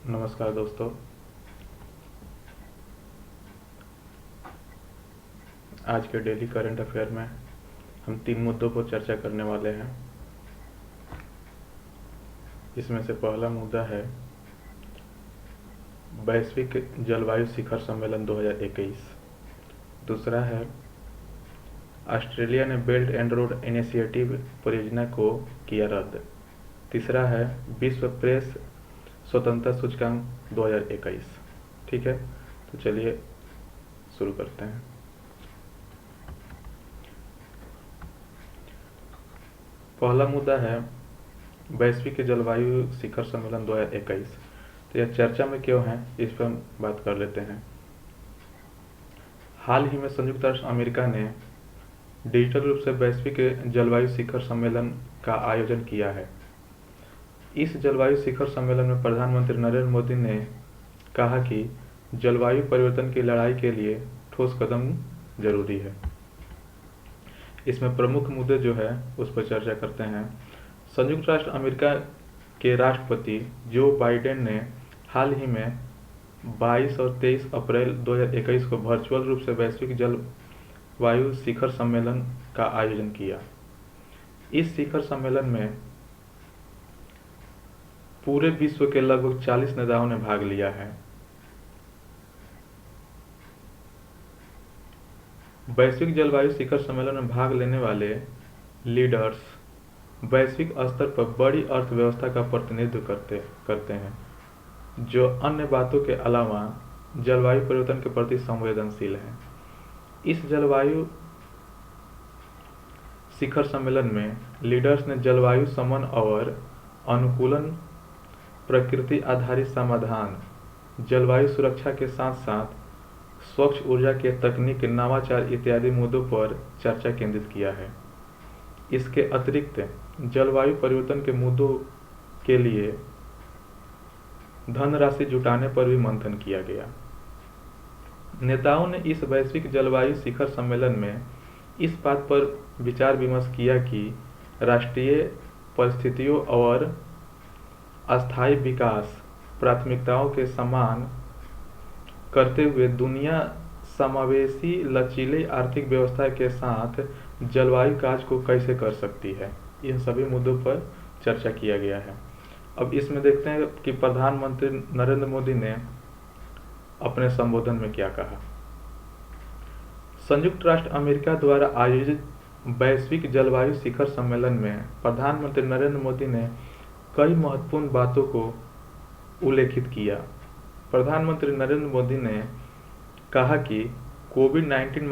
नमस्कार दोस्तों। आज के डेली करंट अफेयर में हम 3 मुद्दों पर चर्चा करने वाले हैं। इसमें से पहला मुद्दा है वैश्विक जलवायु शिखर सम्मेलन 2021। दूसरा है ऑस्ट्रेलिया ने बेल्ट एंड रोड इनिशिएटिव परियोजना को किया रद्द। तीसरा है विश्व प्रेस स्वतंत्रता सूचकांक 2021। ठीक है, तो चलिए शुरू करते हैं। पहला मुद्दा है वैश्विक जलवायु शिखर सम्मेलन 2021। तो यह चर्चा में क्यों है, इस पर हम बात कर लेते हैं। हाल ही में संयुक्त राष्ट्र अमेरिका ने डिजिटल रूप से वैश्विक जलवायु शिखर सम्मेलन का आयोजन किया है। इस जलवायु शिखर सम्मेलन में प्रधानमंत्री नरेंद्र मोदी ने कहा कि जलवायु परिवर्तन की लड़ाई के लिए ठोस कदम जरूरी है। इसमें प्रमुख मुद्दे जो है उस पर चर्चा करते हैं। संयुक्त राष्ट्र अमेरिका के राष्ट्रपति जो बाइडेन ने हाल ही में 22 और 23 अप्रैल 2021 को वर्चुअल रूप से वैश्विक जलवायु शिखर सम्मेलन का आयोजन किया। इस शिखर सम्मेलन में पूरे विश्व के लगभग 40 नेताओं ने भाग लिया है। वैश्विक जलवायु शिखर सम्मेलन में भाग लेने वाले लीडर्स वैश्विक स्तर पर बड़ी अर्थव्यवस्था का प्रतिनिधित्व करते हैं, जो अन्य बातों के अलावा जलवायु परिवर्तन के प्रति संवेदनशील हैं। इस जलवायु शिखर सम्मेलन में लीडर्स ने जलवायु शमन और अनुकूलन, प्रकृति आधारित समाधान, जलवायु सुरक्षा के साथ साथ स्वच्छ ऊर्जा के तकनीक, नवाचार इत्यादि मुद्दों पर चर्चा केंद्रित किया है। इसके अतिरिक्त जलवायु परिवर्तन के मुद्दों के लिए धनराशि जुटाने पर भी मंथन किया गया। नेताओं ने इस वैश्विक जलवायु शिखर सम्मेलन में इस बात पर विचार विमर्श किया कि राष्ट्रीय परिस्थितियों और अस्थायी विकास प्राथमिकताओं के समान करते हुए दुनिया समावेशी लचीली आर्थिक व्यवस्था के साथ जलवायु काज को कैसे कर सकती है। इन सभी मुद्दों पर चर्चा किया गया है। अब इसमें देखते हैं कि प्रधानमंत्री नरेंद्र मोदी ने अपने संबोधन में क्या कहा। संयुक्त राष्ट्र अमेरिका द्वारा आयोजित वैश्विक जलवायु शिखर सम्मेलन में प्रधानमंत्री नरेंद्र मोदी ने कई महत्वपूर्ण बातों को उल्लेखित किया। प्रधानमंत्री नरेंद्र मोदी ने कहा कि कोविड-19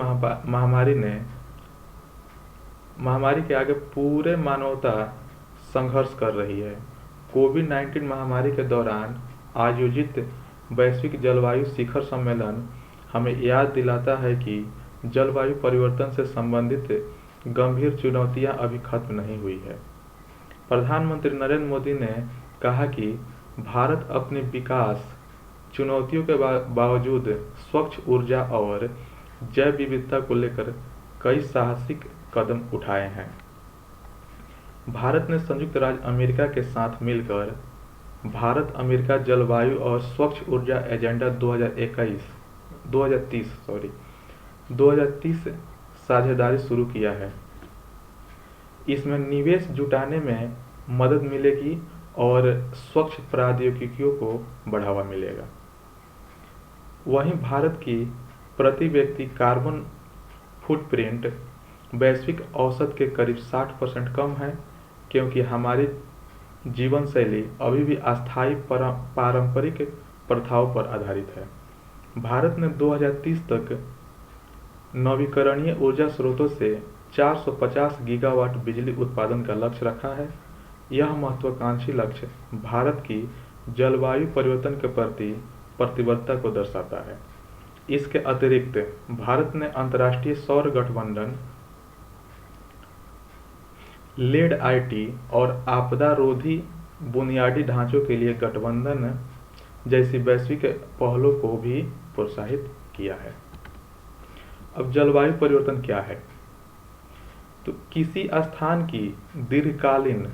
महामारी के आगे पूरे मानवता संघर्ष कर रही है। कोविड-19 महामारी के दौरान आयोजित वैश्विक जलवायु शिखर सम्मेलन हमें याद दिलाता है कि जलवायु परिवर्तन से संबंधित गंभीर चुनौतियां अभी खत्म नहीं हुई है। प्रधानमंत्री नरेंद्र मोदी ने कहा कि भारत अपने विकास चुनौतियों के बावजूद स्वच्छ ऊर्जा और जैव विविधता को लेकर कई साहसिक कदम उठाए हैं। भारत ने संयुक्त राज्य अमेरिका के साथ मिलकर भारत अमेरिका जलवायु और स्वच्छ ऊर्जा एजेंडा 2030 साझेदारी शुरू किया है। इसमें निवेश जुटाने में मदद मिलेगी और स्वच्छ प्रौद्योगिकियों को बढ़ावा मिलेगा। वहीं भारत की प्रति व्यक्ति कार्बन फुटप्रिंट वैश्विक औसत के करीब 60% कम है, क्योंकि हमारी जीवन शैली अभी भी अस्थायी पारंपरिक प्रथाओं पर आधारित है। भारत ने 2030 तक नवीकरणीय ऊर्जा स्रोतों से 450 गीगावाट बिजली उत्पादन का लक्ष्य रखा है। यह महत्वाकांक्षी लक्ष्य भारत की जलवायु परिवर्तन के प्रति प्रतिबद्धता को दर्शाता है। इसके अतिरिक्त भारत ने अंतर्राष्ट्रीय सौर गठबंधन, लेड आईटी और आपदा रोधी बुनियादी ढांचों के लिए गठबंधन जैसी वैश्विक पहलों को भी प्रोत्साहित किया है। अब जलवायु परिवर्तन क्या है? तो किसी स्थान की दीर्घकालीन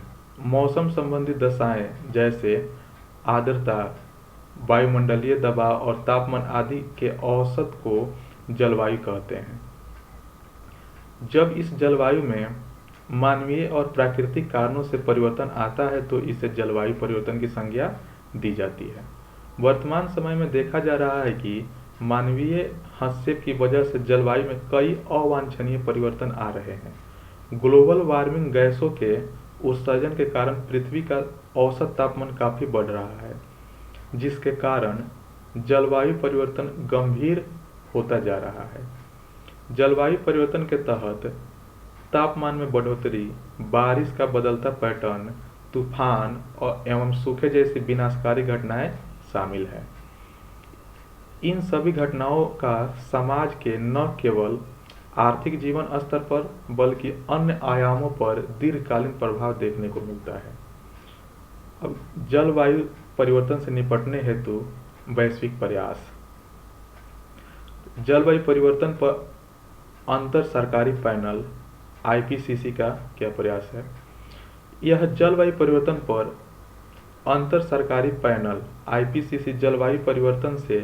मौसम संबंधी दशाएं जैसे आर्द्रता, वायुमंडलीय दबाव और तापमान आदि के औसत को जलवायु कहते हैं। जब इस जलवायु में मानवीय और प्राकृतिक कारणों से परिवर्तन आता है तो इसे जलवायु परिवर्तन की संज्ञा दी जाती है। वर्तमान समय में देखा जा रहा है कि मानवीय हस्तक्षेप की वजह से जलवायु में कई अवांछनीय परिवर्तन आ रहे हैं। ग्लोबल वार्मिंग गैसों के उत्सर्जन के कारण पृथ्वी का औसत तापमान काफ़ी बढ़ रहा है, जिसके कारण जलवायु परिवर्तन गंभीर होता जा रहा है। जलवायु परिवर्तन के तहत तापमान में बढ़ोतरी, बारिश का बदलता पैटर्न, तूफान और एवं सूखे जैसी विनाशकारी घटनाएं शामिल हैं। इन सभी घटनाओं का समाज के न केवल आर्थिक जीवन स्तर पर बल्कि अन्य आयामों पर दीर्घकालीन प्रभाव देखने को मिलता है। अब जलवायु परिवर्तन से निपटने हेतु वैश्विक प्रयास। जलवायु परिवर्तन पर अंतर सरकारी पैनल IPCC का क्या प्रयास है? यह जलवायु परिवर्तन पर अंतर सरकारी पैनल IPCC जलवायु परिवर्तन से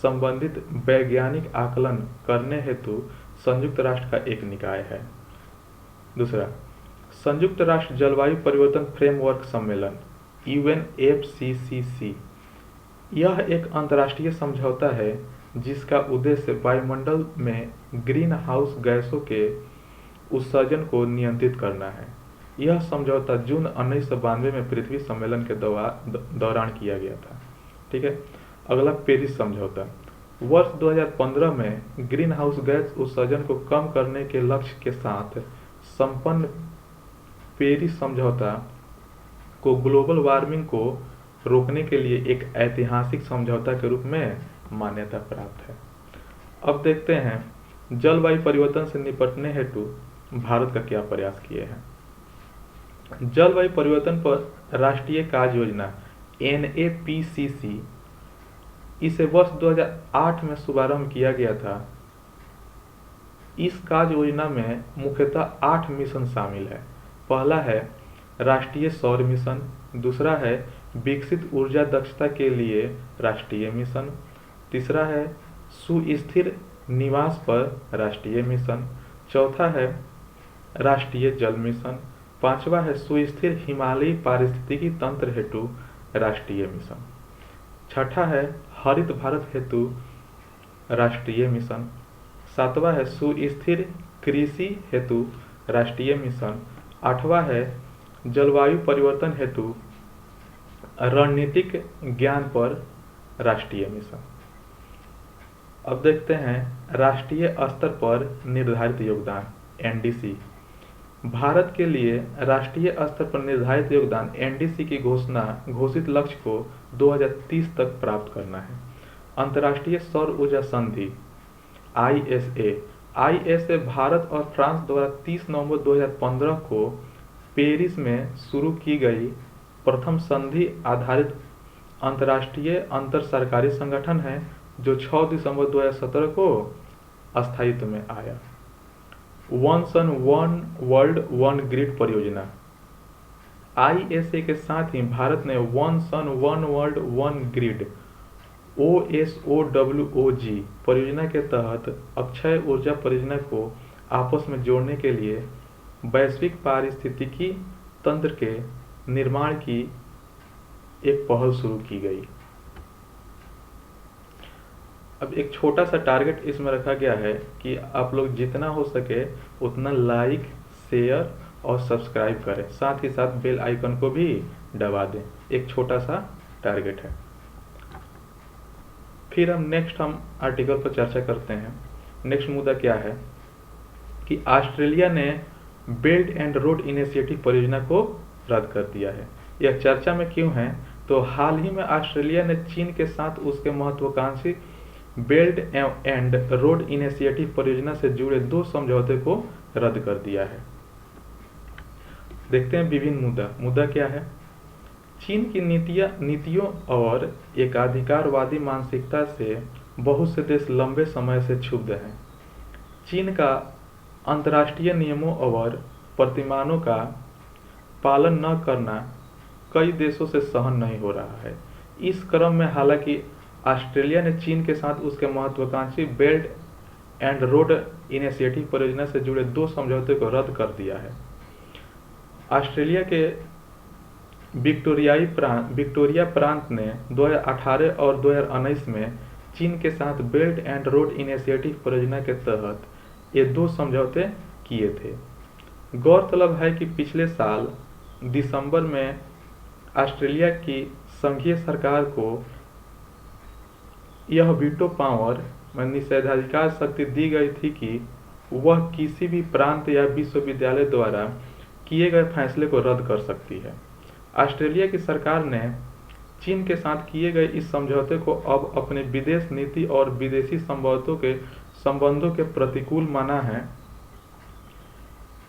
संबंधित वैज्ञानिक आकलन करने हेतु संयुक्त राष्ट्र का एक निकाय है। दूसरा, संयुक्त राष्ट्र जलवायु परिवर्तन फ्रेमवर्क सम्मेलन UNFCCC। यह एक अंतर्राष्ट्रीय समझौता है जिसका उद्देश्य वायुमंडल में ग्रीन हाउस गैसों के उत्सर्जन को नियंत्रित करना है। यह समझौता जून 1992 में पृथ्वी सम्मेलन के दौरान किया गया था। ठीक है। अगला पेरिस समझौता। वर्ष 2015 में ग्रीन हाउस गैस उत्सर्जन को कम करने के लक्ष्य के साथ संपन्न पेरिस समझौता को ग्लोबल वार्मिंग को रोकने के लिए एक ऐतिहासिक समझौता के रूप में मान्यता प्राप्त है। अब देखते हैं जलवायु परिवर्तन से निपटने हेतु भारत का क्या प्रयास किए हैं। जलवायु परिवर्तन पर राष्ट्रीय कार्य योजना NAPCC, इसे वर्ष 2008 में शुभारंभ किया गया था। इस कार्य योजना में मुख्यतः 8 मिशन शामिल है। पहला है राष्ट्रीय सौर मिशन, दूसरा है विकसित ऊर्जा दक्षता के लिए राष्ट्रीय मिशन, तीसरा है सुस्थिर निवास पर राष्ट्रीय मिशन, चौथा है राष्ट्रीय जल मिशन, पांचवा है सुस्थिर हिमालयी पारिस्थितिकी तंत्र हेतु राष्ट्रीय मिशन, छठा है हरित भारत हेतु राष्ट्रीय मिशन, सातवां है सुस्थिर कृषि हेतु राष्ट्रीय मिशन, आठवां है जलवायु परिवर्तन हेतु रणनीतिक ज्ञान पर राष्ट्रीय मिशन। अब देखते हैं राष्ट्रीय स्तर पर निर्धारित योगदान NDC। भारत के लिए राष्ट्रीय स्तर पर निर्धारित योगदान NDC की घोषित लक्ष्य को 2030 तक प्राप्त करना है। अंतर्राष्ट्रीय सौर ऊर्जा संधि ISA भारत और फ्रांस द्वारा 30 नवंबर 2015 को पेरिस में शुरू की गई प्रथम संधि आधारित अंतर्राष्ट्रीय अंतर सरकारी संगठन है जो 6 दिसंबर 2017 को अस्थायित्व में आया। One sun one world one grid परियोजना ISA के साथ ही भारत ने one sun one world one grid OSOWOG परियोजना के तहत अक्षय ऊर्जा परियोजना को आपस में जोड़ने के लिए वैश्विक पारिस्थितिकी तंत्र के निर्माण की एक पहल शुरू की गई। अब एक छोटा सा टारगेट इसमें रखा गया है कि आप लोग जितना हो सके उतना लाइक, शेयर और सब्सक्राइब करें, साथ ही साथ बेल आइकन को भी दबा दें। एक छोटा सा टारगेट है। फिर हम आर्टिकल पर चर्चा करते हैं। नेक्स्ट मुद्दा क्या है कि ऑस्ट्रेलिया ने बेल्ट एंड रोड इनिशिएटिव परियोजना को रद्द कर दिया है। यह चर्चा में क्यों है? तो हाल ही में ऑस्ट्रेलिया ने चीन के साथ उसके महत्वाकांक्षी बेल्ट एंड रोड इनिशिएटिव परियोजना से जुड़े 2 समझौते को रद्द कर दिया है। देखते हैं विभिन्न मुद्दा क्या है। चीन की नीतियों और एकाधिकारवादी मानसिकता से बहुत से देश लंबे समय से क्षुब्ध हैं। चीन का अंतर्राष्ट्रीय नियमों और प्रतिमानों का पालन न करना कई देशों से सहन नहीं हो रहा है। इस क्रम में हालांकि ऑस्ट्रेलिया ने चीन के साथ उसके महत्वाकांक्षी बेल्ट एंड रोड इनिशिएटिव परियोजना से जुड़े 2 समझौते को रद्द कर दिया है। ऑस्ट्रेलिया के विक्टोरिया प्रांत ने 2018 और 2019 में चीन के साथ बेल्ट एंड रोड इनिशिएटिव परियोजना के तहत ये 2 समझौते किए थे। गौरतलब है कि पिछले साल दिसंबर में ऑस्ट्रेलिया की संघीय सरकार को यह वीटो पावर में निषेधाधिकार शक्ति दी गई थी कि वह किसी भी प्रांत या विश्वविद्यालय द्वारा किए गए फैसले को रद्द कर सकती है। ऑस्ट्रेलिया की सरकार ने चीन के साथ किए गए इस समझौते को अब अपने विदेश नीति और विदेशी संबंधों के प्रतिकूल माना है।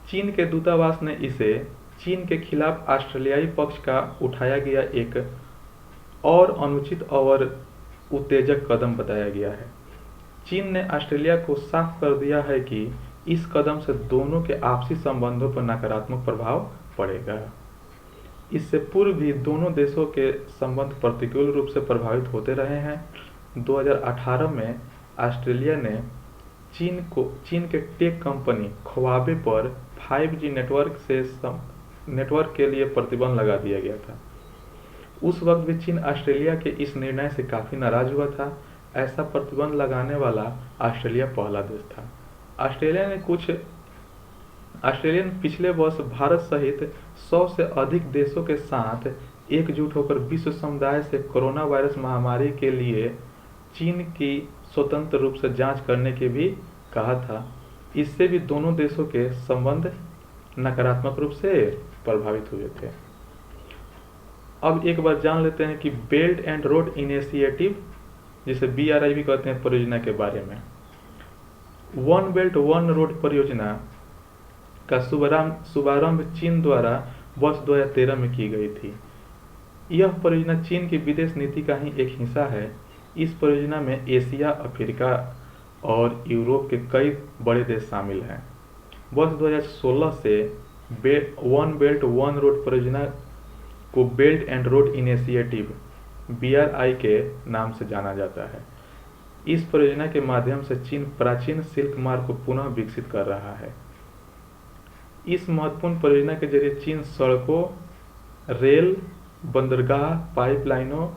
चीन के दूतावास ने इसे चीन के खिलाफ ऑस्ट्रेलियाई पक्ष का उठाया गया एक और अनुचित और उत्तेजक कदम बताया गया है। चीन ने ऑस्ट्रेलिया को साफ कर दिया है कि इस कदम से दोनों के आपसी संबंधों पर नकारात्मक प्रभाव पड़ेगा। इससे पूर्व भी दोनों देशों के संबंध प्रतिकूल रूप से प्रभावित होते रहे हैं। 2018 में ऑस्ट्रेलिया ने चीन के टेक कंपनी ख्वाबे पर 5G नेटवर्क के लिए प्रतिबंध लगा दिया गया था। उस वक्त भी चीन ऑस्ट्रेलिया के इस निर्णय से काफ़ी नाराज हुआ था। ऐसा प्रतिबंध लगाने वाला ऑस्ट्रेलिया पहला देश था। ऑस्ट्रेलिया ने पिछले वर्ष भारत सहित 100 से अधिक देशों के साथ एकजुट होकर विश्व समुदाय से कोरोना वायरस महामारी के लिए चीन की स्वतंत्र रूप से जांच करने के भी कहा था। इससे भी दोनों देशों के संबंध नकारात्मक रूप से प्रभावित हुए थे। अब एक बार जान लेते हैं कि बेल्ट एंड रोड इनिशिएटिव, जिसे BRI भी कहते हैं, परियोजना के बारे में। वन बेल्ट वन रोड परियोजना का शुभारंभ चीन द्वारा वर्ष 2013 में की गई थी। यह परियोजना चीन की विदेश नीति का ही एक हिस्सा है। इस परियोजना में एशिया, अफ्रीका और यूरोप के कई बड़े देश शामिल हैं। वर्ष 2016 से वन बेल्ट वन रोड परियोजना को belt and road initiative BRI के नाम से जाना जाता है। इस परियोजना के माध्यम से चीन प्राचीन सिल्क मार्ग को पुनः विकसित कर रहा है। इस महत्वपूर्ण परियोजना के जरिए चीन सड़कों, रेल, बंदरगाह, पाइपलाइनों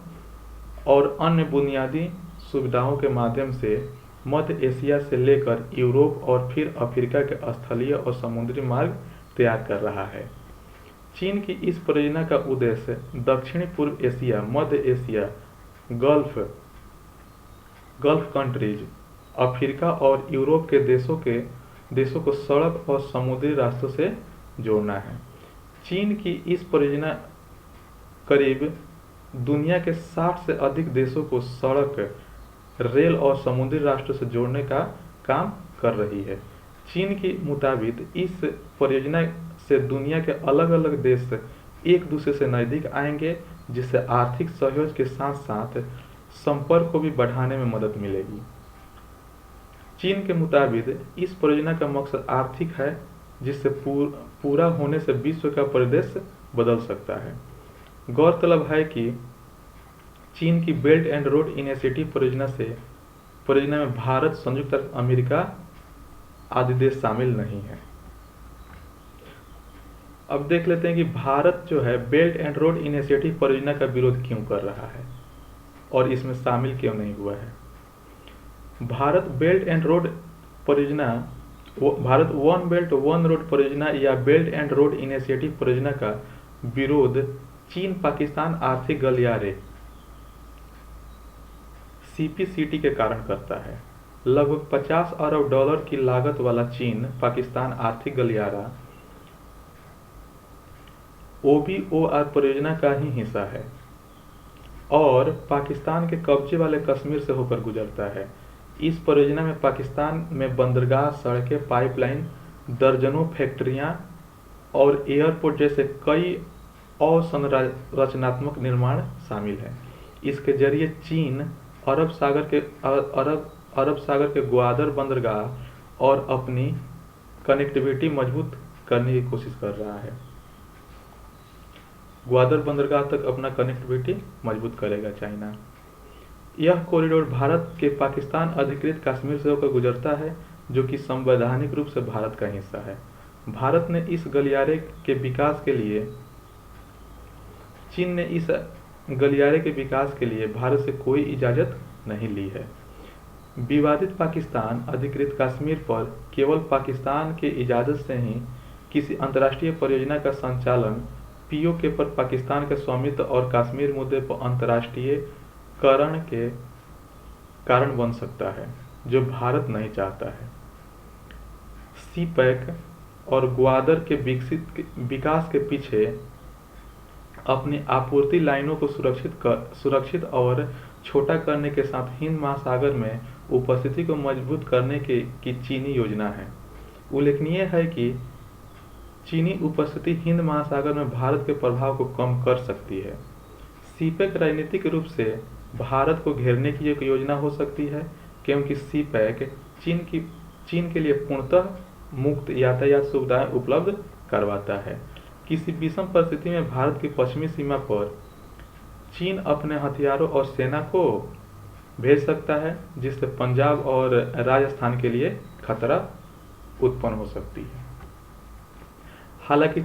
और अन्य बुनियादी सुविधाओं के माध्यम से मध्य एशिया से लेकर यूरोप और फिर अफ्रीका के स्थलीय और समुद्री मार्ग तैयार कर रहा है। चीन की इस परियोजना का उद्देश्य दक्षिणी पूर्व एशिया, मध्य एशिया, गल्फ कंट्रीज, अफ्रीका और यूरोप के देशों को सड़क और समुद्री रास्तों से जोड़ना है। चीन की इस परियोजना करीब दुनिया के 60 से अधिक देशों को सड़क, रेल और समुद्री रास्तों से जोड़ने का काम कर रही है। चीन के मुताबिक इस परियोजना से दुनिया के अलग अलग देश एक दूसरे से नज़दीक आएंगे, जिससे आर्थिक सहयोग के साथ साथ संपर्क को भी बढ़ाने में मदद मिलेगी। चीन के मुताबिक इस परियोजना का मकसद आर्थिक है, जिससे पूरा होने से विश्व का परिदृश्य बदल सकता है। गौरतलब है कि चीन की बेल्ट एंड रोड इनिशिएटिव परियोजना में भारत, संयुक्त अरब अमेरिका आदि देश शामिल नहीं है। अब देख लेते हैं कि भारत जो है बेल्ट एंड रोड इनिशिएटिव परियोजना का विरोध क्यों कर रहा है और इसमें शामिल क्यों नहीं हुआ है। Bharat one belt one road परियोजना या बेल्ट एंड रोड इनिशिएटिव परियोजना का विरोध चीन पाकिस्तान आर्थिक गलियारे CPCT के कारण करता है। लगभग $50 अरब की लागत वाला चीन पाकिस्तान आर्थिक गलियारा OBOR परियोजना का ही हिस्सा है और पाकिस्तान के कब्जे वाले कश्मीर से होकर गुजरता है। इस परियोजना में पाकिस्तान में बंदरगाह, सड़कें, पाइपलाइन, दर्जनों फैक्ट्रियां और एयरपोर्ट जैसे कई अवसंरचनात्मक निर्माण शामिल है। इसके जरिए चीन अरब सागर के ग्वादर बंदरगाह और अपनी कनेक्टिविटी मजबूत करने की कोशिश कर रहा है। ग्वादर बंदरगाह तक अपना कनेक्टिविटी मजबूत करेगा चाइना। यह कॉरिडोर भारत के पाकिस्तान अधिकृत कश्मीर से होकर गुजरता है, जो कि संवैधानिक रूप से भारत का हिस्सा है। भारत ने इस गलियारे के विकास के लिए चीन ने इस गलियारे के विकास के लिए भारत से कोई इजाज़त नहीं ली है। विवादित पाकिस्तान अधिकृत कश्मीर पर केवल पाकिस्तान के इजाज़त से ही किसी अंतर्राष्ट्रीय परियोजना का संचालन पीओके पर पाकिस्तान के स्वामित्व और कश्मीर मुद्दे पर अंतर्राष्ट्रीयकरण के कारण बन सकता है, जो भारत नहीं चाहता है। सीपैक और ग्वादर के विकास के पीछे अपनी आपूर्ति लाइनों को सुरक्षित और छोटा करने के साथ हिंद महासागर में उपस्थिति को मजबूत करने की चीनी योजना है। उल्लेखनीय है कि चीनी उपस्थिति हिंद महासागर में भारत के प्रभाव को कम कर सकती है। सीपैक राजनीतिक रूप से भारत को घेरने की एक योजना हो सकती है, क्योंकि सीपैक चीन के लिए पूर्णतः मुक्त यातायात सुविधाएं उपलब्ध करवाता है। किसी विषम परिस्थिति में भारत की पश्चिमी सीमा पर चीन अपने हथियारों और सेना को भेज सकता है, जिससे पंजाब और राजस्थान के लिए खतरा उत्पन्न हो सकती है। हालांकि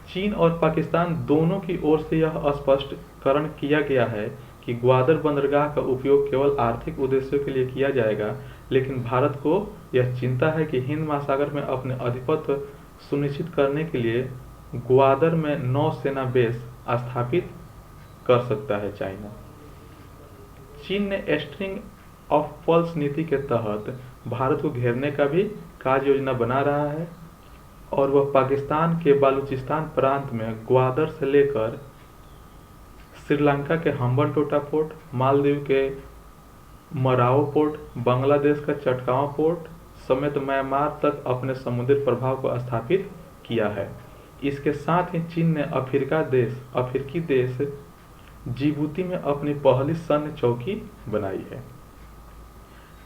चीन और पाकिस्तान दोनों की ओर से यह स्पष्टीकरण किया गया है कि ग्वादर बंदरगाह का उपयोग केवल आर्थिक उद्देश्यों के लिए किया जाएगा, लेकिन भारत को यह चिंता है कि हिंद महासागर में अपने आधिपत्य सुनिश्चित करने के लिए ग्वादर में नौसेना बेस स्थापित कर सकता है चाइना। चीन ने स्ट्रिंग ऑफ पर्ल्स नीति के तहत भारत को घेरने का भी कार्य योजना बना रहा है, और वह पाकिस्तान के बालूचिस्तान प्रांत में ग्वादर से लेकर श्रीलंका के हम्बनटोटा पोर्ट, मालदीव के मराओ पोर्ट, बांग्लादेश का चटगांव पोर्ट समेत म्यांमार तक अपने समुद्री प्रभाव को स्थापित किया है। इसके साथ ही चीन ने अफ्रीकी देश जिबूती में अपनी पहली सैन्य चौकी बनाई है।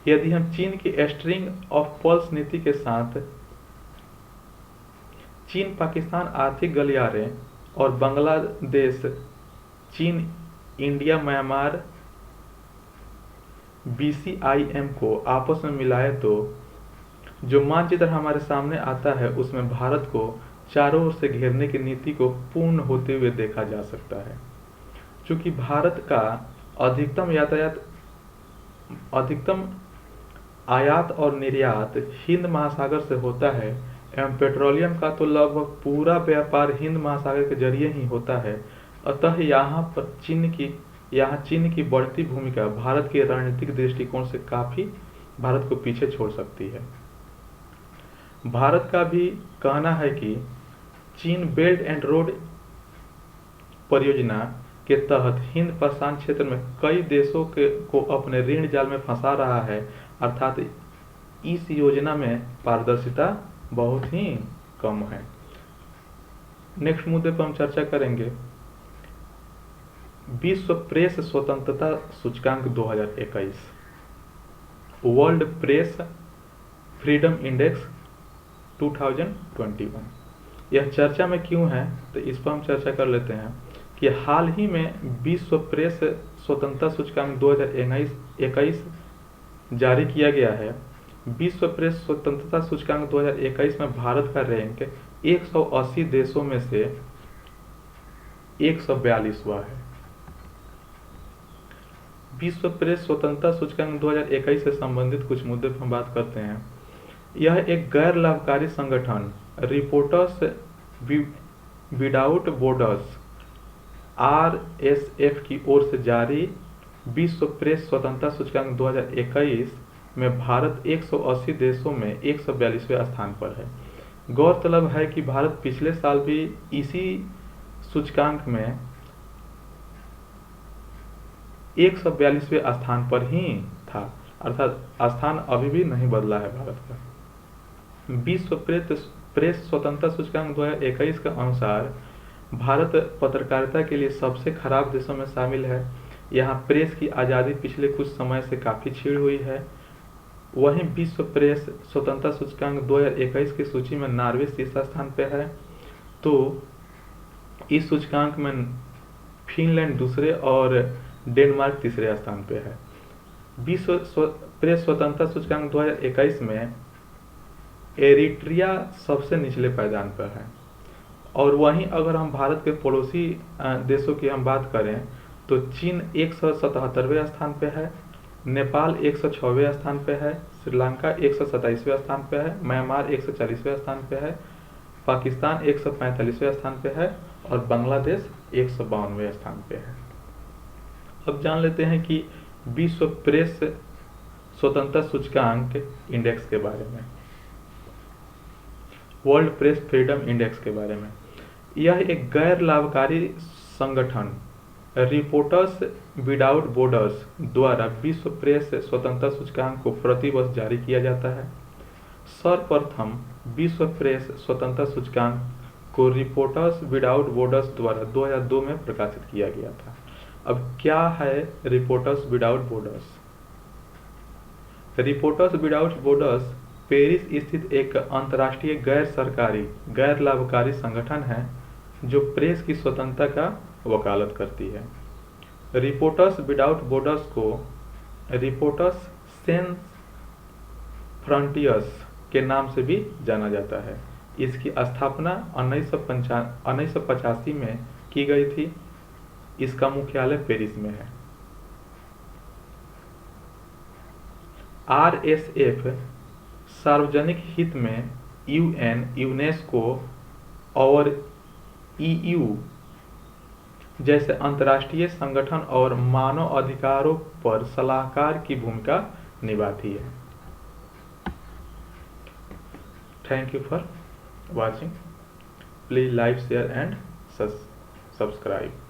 यदि हम चीन की स्ट्रिंग ऑफ पर्ल्स नीति के साथ चीन पाकिस्तान आर्थिक गलियारे और बांग्लादेश चीन इंडिया म्यांमार BCIM को आपस में मिलाए तो जो मानचित्र हमारे सामने आता है, उसमें भारत को चारों ओर से घेरने की नीति को पूर्ण होते हुए देखा जा सकता है। चूंकि भारत का अधिकतम आयात और निर्यात हिंद महासागर से होता है एवं पेट्रोलियम का तो लगभग पूरा व्यापार हिंद महासागर के जरिए ही होता है, अतः यहाँ चीन की बढ़ती भूमिका भारत के रणनीतिक दृष्टिकोण से काफी भारत को पीछे छोड़ सकती है। भारत का भी कहना है कि चीन बेल्ट एंड रोड परियोजना के तहत हिंद प्रशांत क्षेत्र में कई देशों को अपने ऋण जाल में फंसा रहा है, अर्थात इस योजना में पारदर्शिता बहुत ही कम है। नेक्स्ट मुद्दे पर हम चर्चा करेंगे विश्व प्रेस स्वतंत्रता सूचकांक 2021, वर्ल्ड प्रेस फ्रीडम इंडेक्स 2021। यह चर्चा में क्यों है, तो इस पर हम चर्चा कर लेते हैं कि हाल ही में विश्व प्रेस स्वतंत्रता सूचकांक 2021 जारी किया गया है। विश्व प्रेस स्वतंत्रता सूचकांक 2021 में भारत का रैंक 180 देशों में से 142वां है। विश्व प्रेस स्वतंत्रता सूचकांक 2021 से संबंधित कुछ मुद्दे पर हम बात करते हैं। यह एक गैर लाभकारी संगठन रिपोर्टर्स विदाउट बॉर्डर्स RSF की ओर से जारी विश्व प्रेस स्वतंत्रता सूचकांक 2021 में भारत 180 देशों में 142वें स्थान पर है। गौरतलब है कि भारत पिछले साल भी इसी सूचकांक में 142वें स्थान पर ही था, अर्थात स्थान अभी भी नहीं बदला है भारत का। विश्व प्रेस स्वतंत्रता सूचकांक 2021 के अनुसार भारत पत्रकारिता के लिए सबसे खराब देशों में शामिल है। यहाँ प्रेस की आज़ादी पिछले कुछ समय से काफ़ी छीड़ हुई है। वहीं विश्व प्रेस स्वतंत्रता सूचकांक 2021 की सूची में नॉर्वे तीसरा स्थान पर है। तो इस सूचकांक में फिनलैंड दूसरे और डेनमार्क तीसरे स्थान पे है। विश्व प्रेस स्वतंत्रता सूचकांक 2021 में एरिट्रिया सबसे निचले पायदान पर है। और वहीं अगर हम भारत के पड़ोसी देशों की हम बात करें तो चीन 177वें स्थान पे है, नेपाल 106वें स्थान पे है, श्रीलंका 127वें स्थान पे है, म्यांमार 140वें स्थान पे है, पाकिस्तान 145वें स्थान पे है और बांग्लादेश 152वें स्थान पे है। अब जान लेते हैं कि विश्व प्रेस स्वतंत्रता सूचकांक इंडेक्स के बारे में, वर्ल्ड प्रेस फ्रीडम इंडेक्स के बारे में। यह एक गैर लाभकारी संगठन रिपोर्टर्स विदाउट बॉर्डर्स द्वारा विश्व प्रेस स्वतंत्रता सूचकांक को प्रतिवर्ष जारी किया जाता है। सर्वप्रथम विश्व प्रेस स्वतंत्रता सूचकांक को रिपोर्टर्स विदाउट बॉर्डर्स द्वारा 2002 में प्रकाशित किया गया था। अब क्या है reporters without borders? Reporters without borders Paris स्थित एक अंतर्राष्ट्रीय गैर सरकारी गैर लाभकारी संगठन है जो प्रेस की स्वतंत्रता का वकालत करती है। रिपोर्टर्स विदाउट बॉर्डर्स को रिपोर्टर्स सेंस फ्रंटियर्स के नाम से भी जाना जाता है। इसकी स्थापना 1985 में की गई थी। इसका मुख्यालय पेरिस में है। RSF सार्वजनिक हित में UN, यूनेस्को और EU जैसे अंतर्राष्ट्रीय संगठन और मानव अधिकारों पर सलाहकार की भूमिका निभाती है। Thank you for watching. Please like, share and subscribe.